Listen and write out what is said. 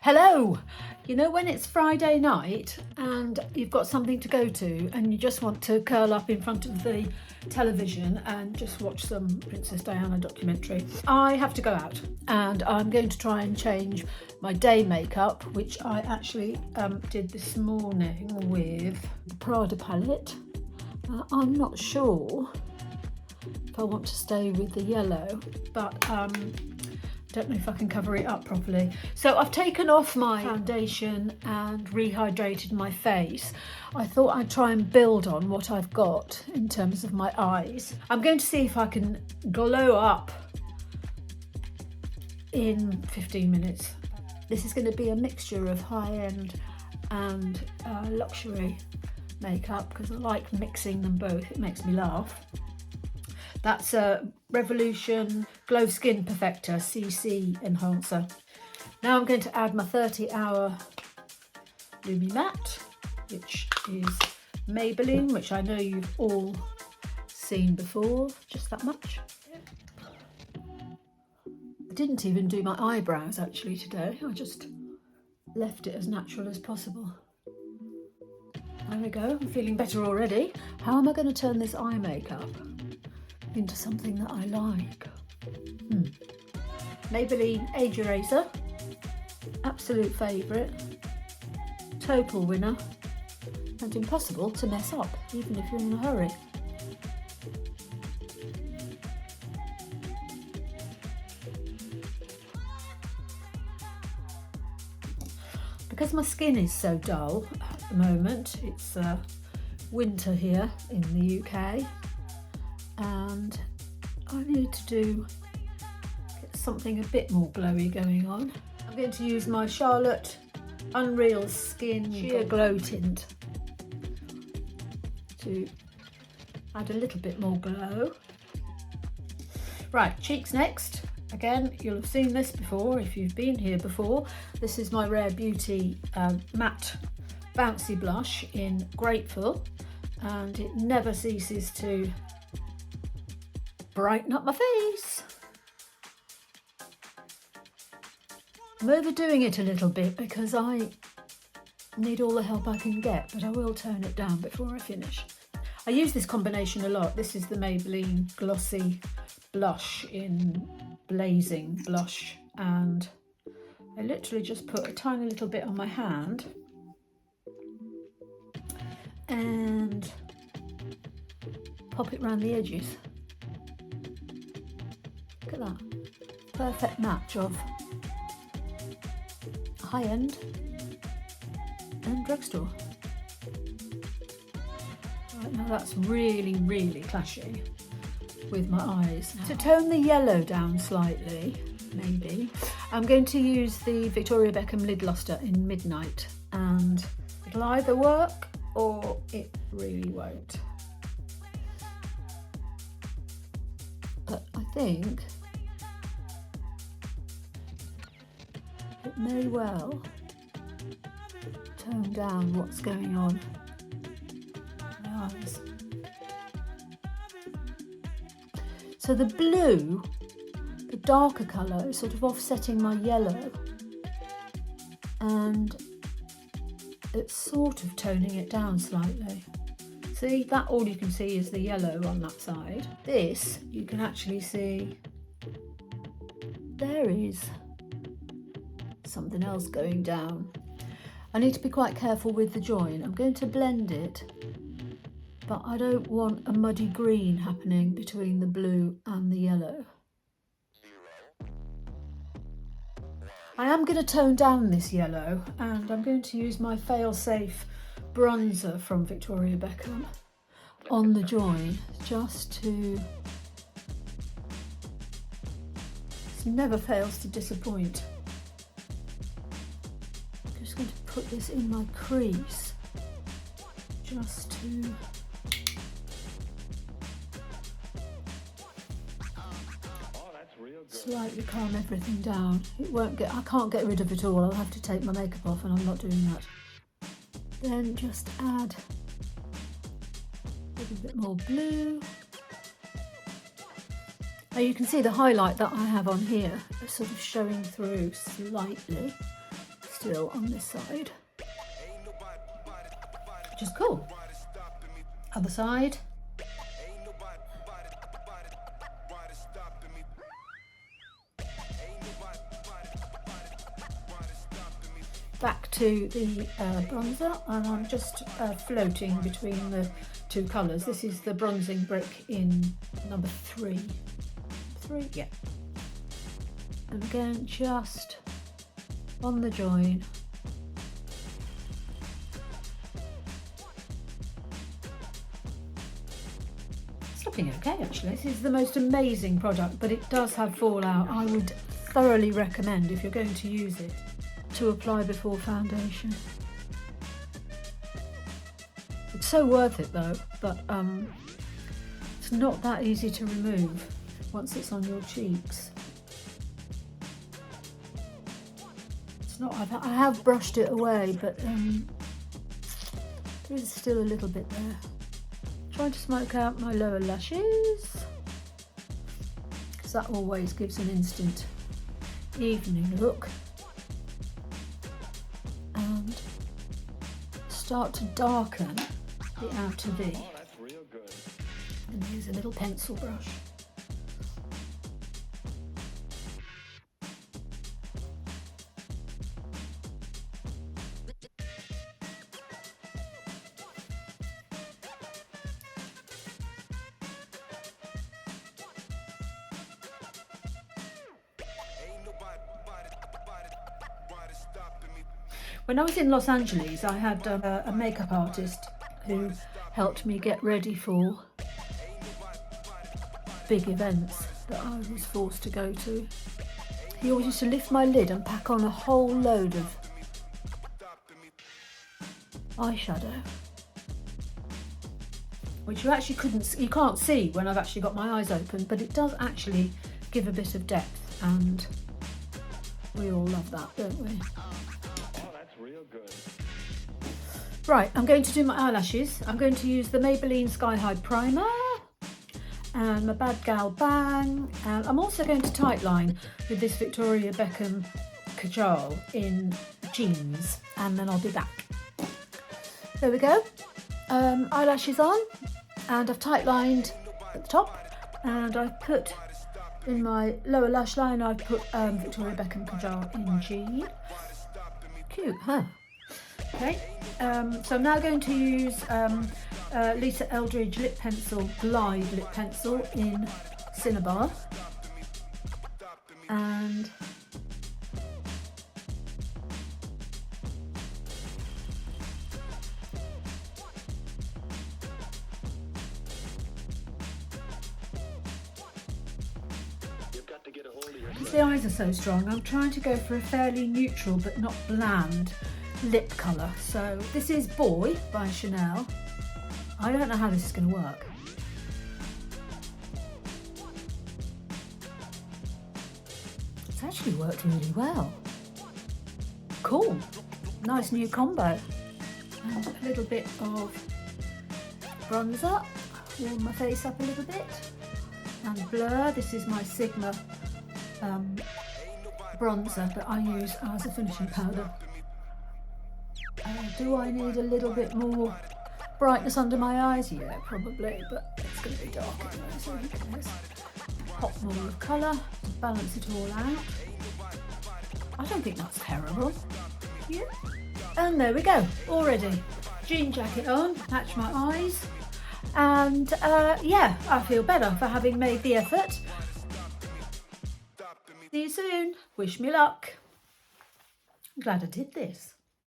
Hello! You know when it's Friday night and you've got something to go to and you just want to curl up in front of the television and just watch some Princess Diana documentary? I have to go out and I'm going to try and change my day makeup, which I actually did this morning with the Prada palette. I'm not sure if I want to stay with the yellow, but don't know if I can cover it up properly. So I've taken off my foundation and rehydrated my face. I thought I'd try and build on what I've got in terms of my eyes. I'm going to see if I can glow up in 15 minutes. This is going to be a mixture of high-end and luxury makeup because I like mixing them both. It makes me laugh. That's a Revolution Glow Skin Perfector CC Enhancer. Now I'm going to add my 30-hour Lumi Matte, which is Maybelline, which I know you've all seen before, just that much. I didn't even do my eyebrows actually today. I just left it as natural as possible. There we go, I'm feeling better already. How am I going to turn this eye makeup into something that I like? Maybelline Age Eraser, absolute favourite, total winner, and impossible to mess up, even if you're in a hurry. Because my skin is so dull at the moment, it's winter here in the UK, and I need to get something a bit more glowy going on. I'm going to use my Charlotte Unreal Skin Sheer Glow Tint to add a little bit more glow. Right, cheeks next. Again, you'll have seen this before if you've been here before. This is my Rare Beauty matte bouncy blush in Grateful, and it never ceases to brighten up my face. I'm overdoing it a little bit because I need all the help I can get, but I will tone it down before I finish. I use this combination a lot. This is the Maybelline Glossy Blush in Blazing Blush, and I literally just put a tiny little bit on my hand and pop it around the edges. Look at that. Perfect match of high-end and drugstore. Right, now that's really, really clashing with my eyes. To tone the yellow down slightly, maybe, I'm going to use the Victoria Beckham Lid Luster in Midnight, and it'll either work or it really won't. But I think it may well tone down what's going on in my eyes. So the blue, the darker colour, is sort of offsetting my yellow, and it's sort of toning it down slightly. See, that all you can see is the yellow on that side. This, you can actually see there is something else going down. I need to be quite careful with the join. I'm going to blend it, but I don't want a muddy green happening between the blue and the yellow. I am going to tone down this yellow, and I'm going to use my Failsafe bronzer from Victoria Beckham on the join, just to, it never fails to disappoint. I'm just going to put this in my crease, just to slightly calm everything down. It won't get, I can't get rid of it all. I'll have to take my makeup off, and I'm not doing that. Then just add a little bit more blue. Now you can see the highlight that I have on here is sort of showing through slightly. still on this side, which is cool. Other side. Back to the bronzer, and I'm just floating between the two colours. This is the bronzing brick in number 3. 3, yeah. And again, just on the join. It's looking okay actually. This is the most amazing product, but it does have fallout. I would thoroughly recommend, if you're going to use it, to apply before foundation. It's so worth it though, but it's not that easy to remove once it's on your cheeks. It's not. I have brushed it away, but there is still a little bit there. Trying to smoke out my lower lashes, because that always gives an instant evening look. And start to darken the outer V. Oh, that's real good. And use a little pencil brush. When I was in Los Angeles, I had a makeup artist who helped me get ready for big events that I was forced to go to. He always used to lift my lid and pack on a whole load of eyeshadow, which you can't see when I've actually got my eyes open, but it does actually give a bit of depth, and we all love that, don't we? Real good. Right, I'm going to do my eyelashes. I'm going to use the Maybelline Sky High Primer and my Bad Gal Bang, and I'm also going to tightline with this Victoria Beckham Kajal in Jeans, and then I'll be back. There we go. Eyelashes on, and I've tightlined at the top, and I've put in my lower lash line, I've put Victoria Beckham Kajal in Jean. Cute, huh? Okay, so I'm now going to use Lisa Eldridge lip pencil, Glide lip pencil in Cinnabar, and because the eyes are so strong, I'm trying to go for a fairly neutral but not bland lip colour. So this is Boy by Chanel. I don't know how this is going to work. It's actually worked really well. Cool. Nice new combo. And a little bit of bronzer. Warm my face up a little bit. And blur. This is my Sigma bronzer that I use as a finishing powder. Do I need a little bit more brightness under my eyes? Yeah, probably, but it's going to be dark anyway, so who cares? Pop more of colour to balance it all out. I don't think that's terrible. Yeah. And there we go, all ready. Jean jacket on, match my eyes. And yeah, I feel better for having made the effort. See you soon. Wish me luck. I'm glad I did this.